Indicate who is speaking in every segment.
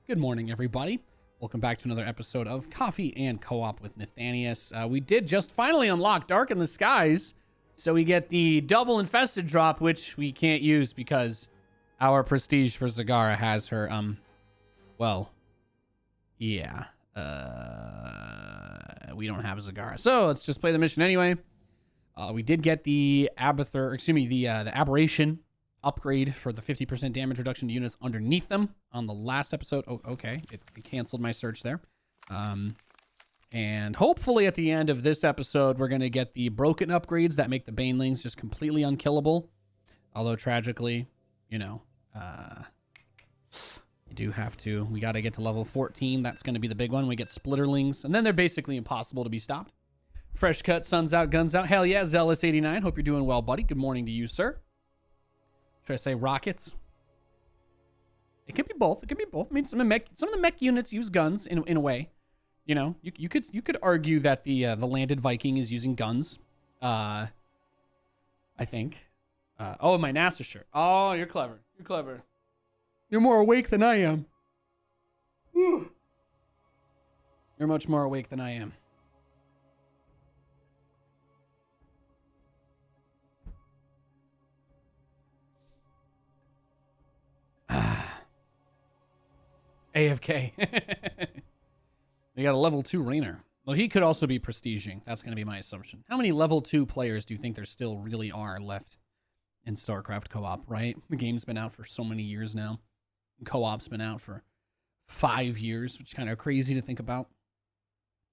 Speaker 1: Good morning, everybody. Welcome back to another episode of Coffee and Co-op with Nathanias. We did just finally unlock Dark in the Skies, so we get the double infested drop, which we can't use because our prestige for Zagara has her, well, yeah, we don't have Zagara, so let's just play the mission anyway. We did get the the aberration upgrade for the 50% damage reduction to units underneath them on the last episode. Oh, okay. It canceled my search there. And hopefully at the end of this episode, we're going to get the broken upgrades that make the banelings just completely unkillable. Although tragically, you know, you do have to. We got to get to level 14. That's going to be the big one. We get splitterlings, and then they're basically impossible to be stopped. Fresh cut, sun's out, guns out. Hell yeah, Zealous89. Hope you're doing well, buddy. Good morning to you, sir. Should I say rockets? It could be both. It could be both. I mean, some of the mech units use guns in a way. You know, you could argue that the landed Viking is using guns. I think. Oh, my NASA shirt. Oh, you're clever. You're clever. You're more awake than I am. Whew. You're much more awake than I am. AFK. We got a level 2 Rainer. Well, he could also be prestiging. That's going to be my assumption. How many level 2 players do you think there still really are left in StarCraft co-op, right? The game's been out for so many years now. Co-op's been out for 5 years, which is kind of crazy to think about.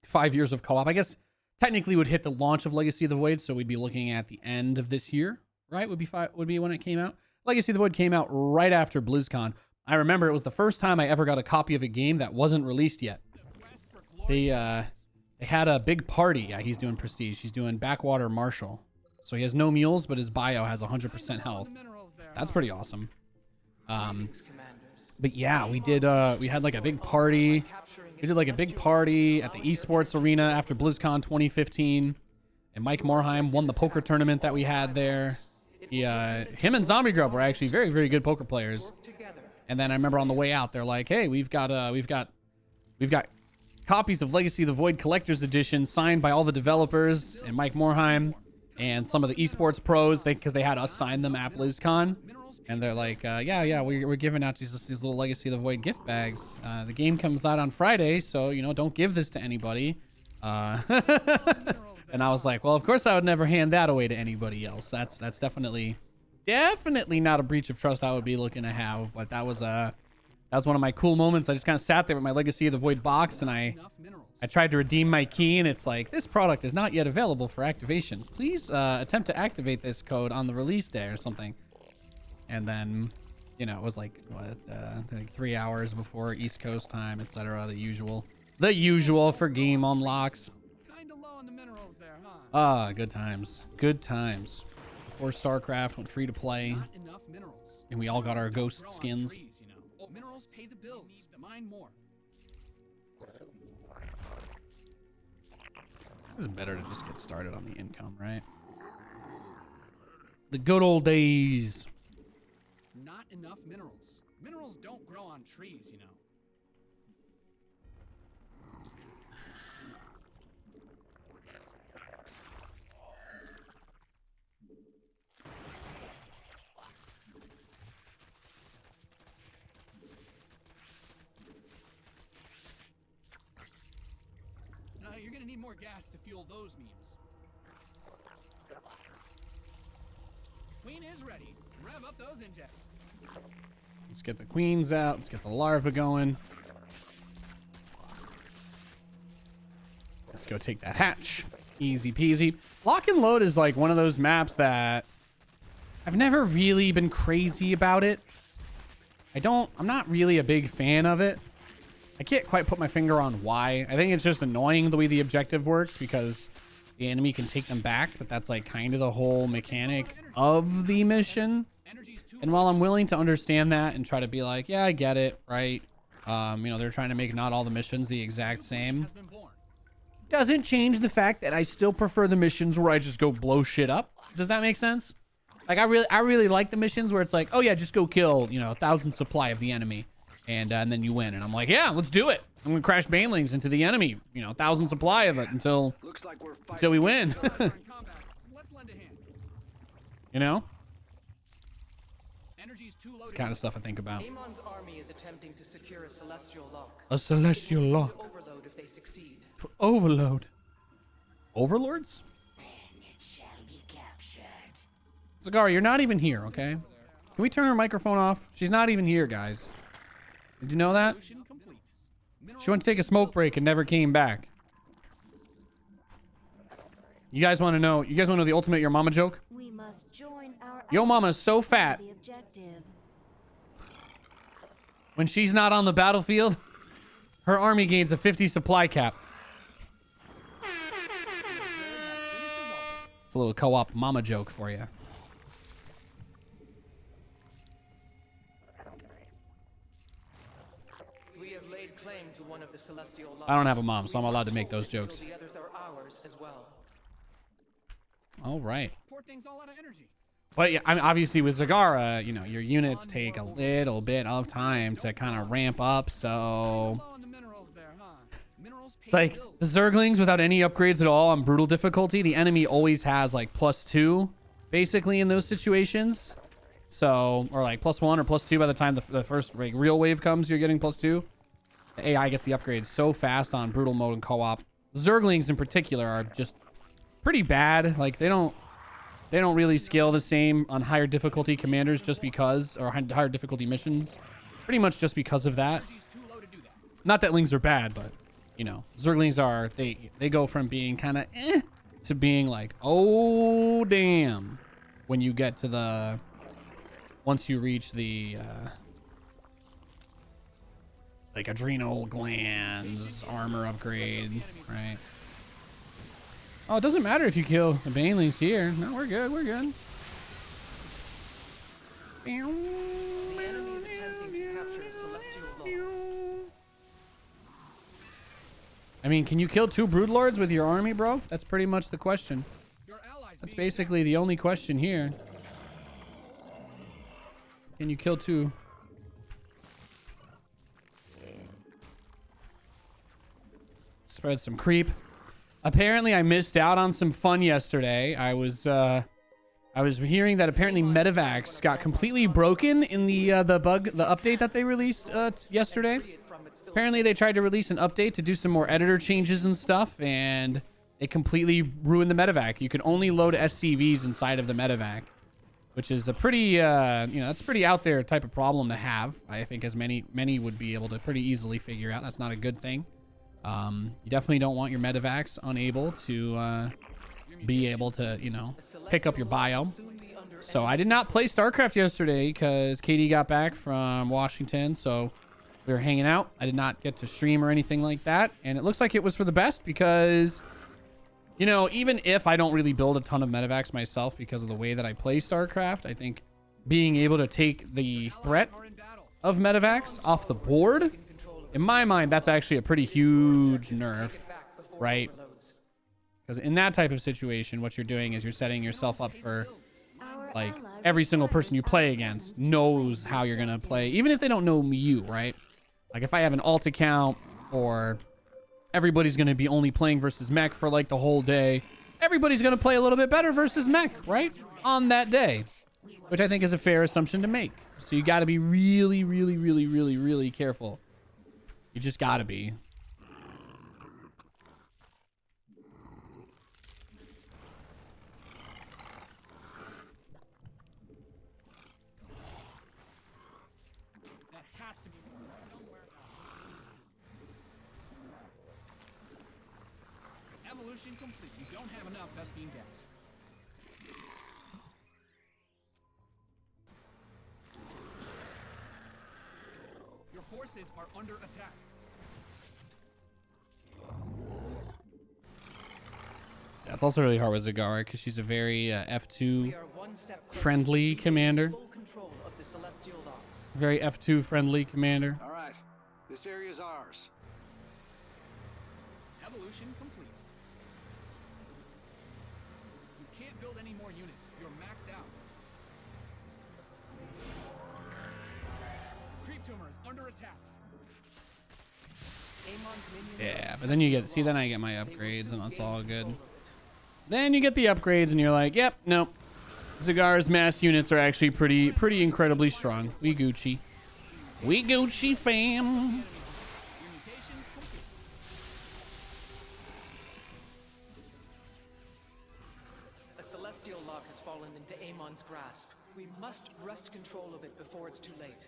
Speaker 1: 5 years of co-op. I guess technically would hit the launch of Legacy of the Void, so we'd be looking at the end of this year, right? Would be when it came out. Legacy of the Void came out right after BlizzCon. I remember it was the first time I ever got a copy of a game that wasn't released yet. They had a big party. Yeah, he's doing prestige. He's doing Backwater Marshal. So he has no mules, but his bio has 100% health. That's pretty awesome. But yeah, we had like a big party. We did like a big party at the esports arena after BlizzCon 2015. And Mike Morheim won the poker tournament that we had there. Him and Zombie Grub were actually very, very good poker players. And then I remember on the way out, they're like, "Hey, we've got copies of Legacy of the Void Collector's Edition signed by all the developers and Mike Morheim and some of the esports pros, because they had us sign them at BlizzCon." And they're like, "Yeah, we're giving out these little Legacy of the Void gift bags. The game comes out on Friday, so you know, don't give this to anybody." And I was like, "Well, of course I would never hand that away to anybody else. That's definitely not a breach of trust I would be looking to have." But that was one of my cool moments. I just kind of sat there with my Legacy of the Void box, and I tried to redeem my key, and it's like, "This product is not yet available for activation. Please attempt to activate this code on the release day," or something. And then, you know, it was like, like 3 hours before East Coast time, etc. The usual for game unlocks.
Speaker 2: Kinda low on the minerals there, huh?
Speaker 1: Good times. Good times. Before StarCraft went free to play,
Speaker 2: Not enough minerals.
Speaker 1: and we all got our ghost skins.
Speaker 2: Trees, you know. Minerals pay the bills. Mine more.
Speaker 1: It's better to just get started on the income, right? The good old days.
Speaker 2: Not enough minerals. Minerals don't grow on trees, you know. You're gonna need more gas to fuel those memes. Queen is ready. Rev up those injectors.
Speaker 1: Let's get the queens out. Let's get the larva going. Let's go take that hatch. Easy peasy. Lock and load is like one of those maps that I've never really been crazy about it. I'm not really a big fan of it. I can't quite put my finger on why. I think it's just annoying the way the objective works, because the enemy can take them back, but that's like kind of the whole mechanic of the mission. And while I'm willing to understand that and try to be like, yeah, I get it, right? You know, they're trying to make not all the missions the exact same. Doesn't change the fact that I still prefer the missions where I just go blow shit up. Does that make sense? Like, I really like the missions where it's like, oh yeah, just go kill, you know, 1,000 supply of the enemy. and then you win. And I'm like, yeah, let's do it. I'm gonna crash banelings into the enemy, 1,000 supply of it until we win.
Speaker 2: We're in combat. Let's lend a hand.
Speaker 1: You know,
Speaker 2: Energy's too low.
Speaker 1: it's the kind of stuff I think about.
Speaker 3: Amon's army is attempting to secure a celestial lock.
Speaker 1: A celestial
Speaker 3: It will
Speaker 1: lock.
Speaker 3: overload if they succeed.
Speaker 1: Overload. Overlords? Zagara, you're not even here, okay? Can we turn her microphone off? She's not even here, guys. Did you know that?
Speaker 2: Evolution complete.
Speaker 1: She went to take a smoke break and never came back. You guys want to know the ultimate your mama joke?
Speaker 4: We must join our
Speaker 1: Yo mama's so fat,
Speaker 4: the objective.
Speaker 1: when she's not on the battlefield, her army gains a 50 supply cap. It's a little co-op mama joke for you.
Speaker 3: We have laid claim to one of the celestial locks.
Speaker 1: I don't have a mom, so I'm allowed to make those jokes.
Speaker 3: The others are ours as well.
Speaker 1: All right.
Speaker 2: Poor thing's all out of energy.
Speaker 1: But yeah, I mean, obviously with Zagara, your units take a little bit of time to kind of ramp up, so
Speaker 2: Low on the minerals there, huh? Minerals pay
Speaker 1: it's like
Speaker 2: bills.
Speaker 1: the Zerglings without any upgrades at all on brutal difficulty. The enemy always has like +2, basically in those situations. So, or like +1 or +2 by the time the first like, real wave comes, you're getting +2. The AI gets the upgrades so fast on brutal mode and co-op. Zerglings in particular are just pretty bad. Like they don't really scale the same on higher difficulty commanders just because, or higher difficulty missions, pretty much just because of that.
Speaker 2: Energy's too low to do that.
Speaker 1: Not that lings are bad, but Zerglings are, they go from being kind of to being like, oh damn, when you get to once you reach the like adrenal glands armor upgrade, right? Oh, it doesn't matter if you kill the banelings here. No, we're good. We're good.
Speaker 3: The enemy is attempting to capture a celestial lock.
Speaker 1: I mean, can you kill 2 broodlords with your army, bro? That's pretty much the question.
Speaker 2: Your allies
Speaker 1: That's
Speaker 2: being
Speaker 1: basically the only question here. Can you kill 2? Spread some creep. Apparently, I missed out on some fun yesterday. I was hearing that apparently Medivacs got completely broken in the update that they released yesterday. Apparently, they tried to release an update to do some more editor changes and stuff, and it completely ruined the Medivac. You could only load SCVs inside of the Medivac, which is a pretty, that's a pretty out there type of problem to have. I think as many would be able to pretty easily figure out. That's not a good thing. You definitely don't want your Medivacs unable to be able to, pick up your bio. So I did not play StarCraft yesterday because Katie got back from Washington, so we were hanging out. I did not get to stream or anything like that, and it looks like it was for the best because, even if I don't really build a ton of Medivacs myself because of the way that I play StarCraft, I think being able to take the threat
Speaker 2: are in battle.
Speaker 1: of Medivacs off the board, in my mind, that's actually a pretty huge nerf, right? Because in that type of situation, what you're doing is you're setting yourself up for,
Speaker 4: Our
Speaker 1: like,
Speaker 4: ally
Speaker 1: every single
Speaker 4: requires
Speaker 1: person you play
Speaker 4: our
Speaker 1: against
Speaker 4: presence
Speaker 1: knows
Speaker 4: to
Speaker 1: how you're going to
Speaker 4: objective.
Speaker 1: play, even if they don't know you, right? Like, if I have an alt account or everybody's going to be only playing versus mech for, like, the whole day, everybody's going to play a little bit better versus mech, right? On that day, which I think is a fair assumption to make. So you got to be really, really, really, really, really careful. You just got to be.
Speaker 2: That has to be somewhere. Evolution complete. You don't have enough Vespine gas. Your forces are under attack.
Speaker 1: That's also really hard with Zagara because she's a very F2
Speaker 3: We are one step closer
Speaker 1: friendly commander.
Speaker 3: to full control of the celestial locks.
Speaker 1: Very F2 friendly commander.
Speaker 5: All right, this area's ours.
Speaker 2: Evolution complete. You can't build any more units. You're maxed out. Creep to tumor is under attack.
Speaker 3: Amon's minions
Speaker 1: Yeah, but then you get, see, then I get my upgrades and it's all good. Then you get the upgrades and you're like, yep, nope. Zagara's mass units are actually pretty incredibly strong. We Gucci. We Gucci, fam.
Speaker 2: Mutations complete.
Speaker 3: A celestial lock has fallen into Amon's grasp. We must wrest control of it before it's too late.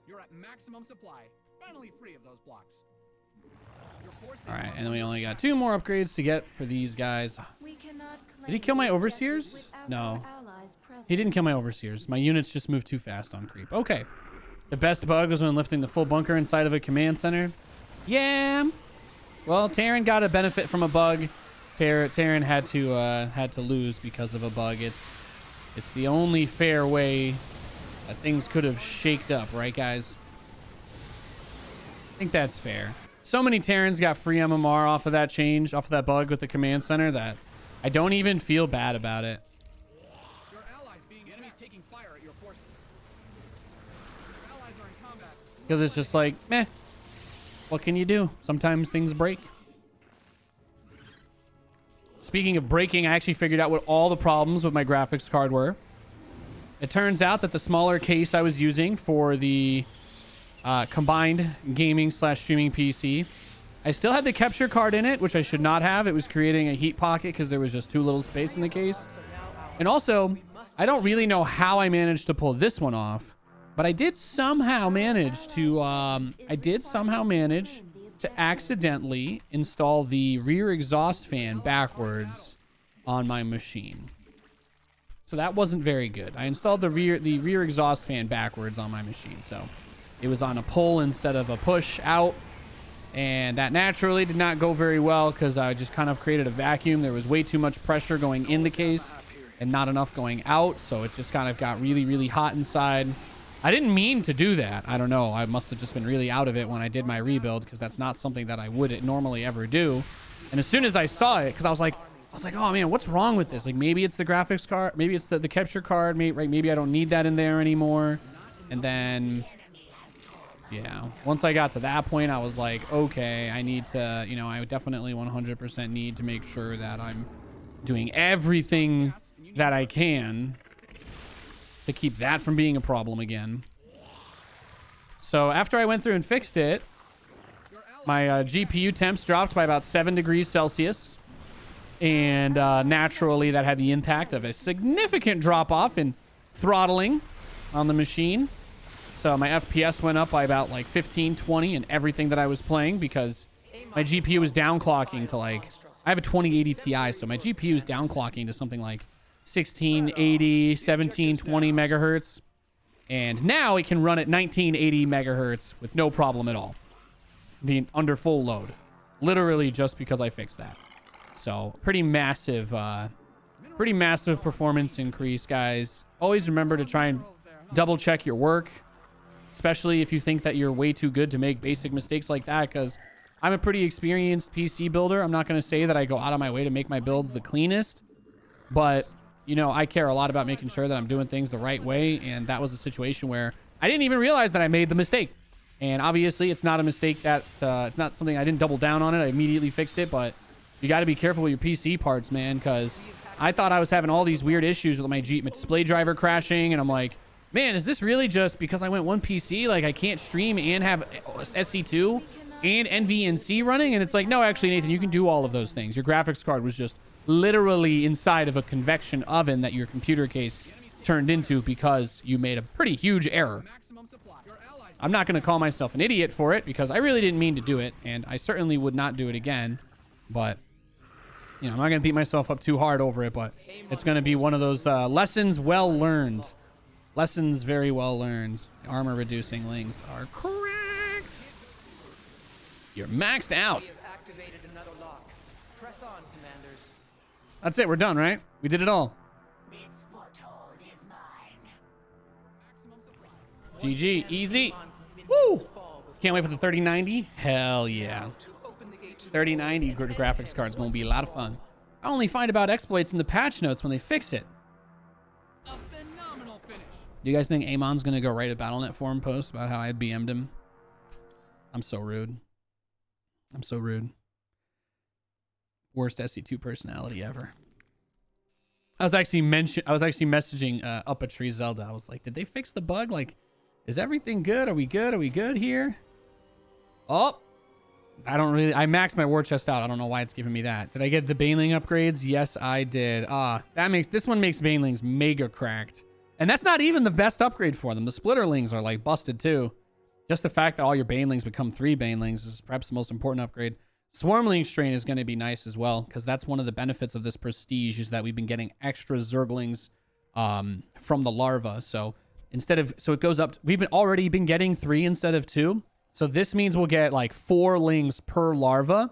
Speaker 2: You're at maximum supply. Finally free of those blocks. Your forces
Speaker 1: All right,
Speaker 2: are
Speaker 1: and then we
Speaker 2: under
Speaker 1: only got
Speaker 2: attack.
Speaker 1: 2 more upgrades to get for these guys.
Speaker 4: We cannot
Speaker 1: Did he kill
Speaker 4: claim
Speaker 1: my
Speaker 4: the
Speaker 1: overseers?
Speaker 4: objective
Speaker 1: No.
Speaker 4: without our allies'
Speaker 1: He didn't kill my
Speaker 4: presence.
Speaker 1: overseers. My units just moved too fast on creep. Okay. The best bug was when lifting the full bunker inside of a command center. Yeah. Well, Terran got a benefit from a bug. Terran had to lose because of a bug. It's the only fair way that things could have shaked up, right, guys? I think that's fair. So many Terrans got free MMR off of that change, off of that bug with the command center, that I don't even feel bad about it.
Speaker 2: Your allies being the enemies taking fire at your forces. Your allies are in combat.
Speaker 1: Because it's just like, meh. What can you do? Sometimes things break. Speaking of breaking, I actually figured out what all the problems with my graphics card were. It turns out that the smaller case I was using for the combined gaming / streaming PC, I still had the capture card in it, which I should not have. It was creating a heat pocket because there was just too little space in the case. And also, I don't really know how I managed to pull this one off, but I did somehow manage to accidentally install the rear exhaust fan backwards on my machine. So that wasn't very good. I installed the rear exhaust fan backwards on my machine, so it was on a pull instead of a push out, and that naturally did not go very well because I just kind of created a vacuum. There was way too much pressure going in the case and not enough going out, so it just kind of got really hot inside. I didn't mean to do that. I don't know. I must have just been really out of it when I did my rebuild, because that's not something that I would normally ever do. And as soon as I saw it, because I was like, oh man, what's wrong with this? Like, maybe it's the graphics card, maybe it's the capture card, maybe I don't need that in there anymore. And then, yeah, once I got to that point, I was like, okay, I need to, I definitely 100% need to make sure that I'm doing everything that I can to keep that from being a problem again. So after I went through and fixed it, my GPU temps dropped by about 7 degrees Celsius. And naturally, that had the impact of a significant drop off in throttling on the machine. So my FPS went up by about like 15, 20 in everything that I was playing, because my GPU was downclocking to like, I have a 2080 Ti, so my GPU is downclocking to something like 1680, 1720 megahertz. And now it can run at 1980 megahertz with no problem at all. Under full load. Literally just because I fixed that. So pretty massive performance increase, guys. Always remember to try and double check your work, especially if you think that you're way too good to make basic mistakes like that, because I'm a pretty experienced PC builder. I'm not going to say that I go out of my way to make my builds the cleanest, but I care a lot about making sure that I'm doing things the right way. And that was a situation where I didn't even realize that I made the mistake. And obviously it's not a mistake that it's not something I didn't double down on it. I immediately fixed it, but you got to be careful with your PC parts, man, because I thought I was having all these weird issues with my display driver crashing, and I'm like, man, is this really just because I went one PC? Like, I can't stream and have SC2 and NVNC running? And it's like, no, actually, Nathan, you can do all of those things. Your graphics card was just literally inside of a convection oven that your computer case turned into because you made a pretty huge error.
Speaker 2: Maximum supply. Your allies
Speaker 1: I'm not going to call myself an idiot for it, because I really didn't mean to do it, and I certainly would not do it again. But I'm not going to beat myself up too hard over it, but it's going to be one of those lessons well learned. Lessons very well learned. Armor reducing links are correct. You're maxed out.
Speaker 3: We have activated another lock. Press on, commanders.
Speaker 1: That's it. We're done, right? We did it all. GG. Easy. Woo! Can't wait for the 3090. Hell yeah. 3090 graphics card's going to be a lot of fun. I only find about exploits in the patch notes when they fix it. Do you guys think Amon's gonna go write a BattleNet forum post about how I BM'd him? I'm so rude. I'm so rude. Worst SC2 personality ever. I was actually messaging Up a Tree Zelda. I was like, did they fix the bug? Like, is everything good? Are we good? Are we good here? Oh, I maxed my war chest out. I don't know why it's giving me that. Did I get the Baneling upgrades? Yes, I did. This one makes Banelings mega cracked. And that's not even the best upgrade for them. The Splitterlings are like busted too. Just the fact that all your Banelings become 3 Banelings is perhaps the most important upgrade. Swarmling Strain is going to be nice as well, because that's one of the benefits of this prestige is that we've been getting extra Zerglings from the larva. So it goes up. We've already been getting 3 instead of 2. So this means we'll get like 4 lings per larva,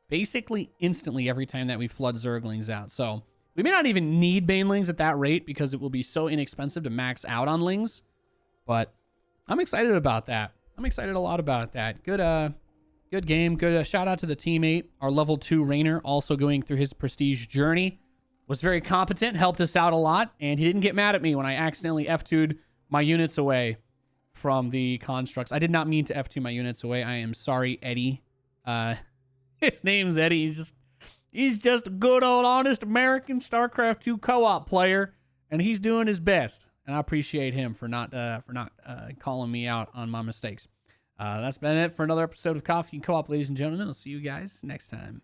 Speaker 1: basically instantly every time that we flood Zerglings out. So we may not even need Banelings at that rate because it will be so inexpensive to max out on lings. But I'm excited about that. I'm excited a lot about that. Good game. Good shout out to the teammate. Our level 2 Rainer also going through his prestige journey. Was very competent, helped us out a lot, and he didn't get mad at me when I accidentally F2'd my units away from the constructs. I did not mean to F2 my units away. I am sorry, Eddie. His name's Eddie. He's just a good old honest American StarCraft 2 co-op player, and he's doing his best. And I appreciate him for not calling me out on my mistakes. That's been it for another episode of Coffee and Co-op, ladies and gentlemen. I'll see you guys next time.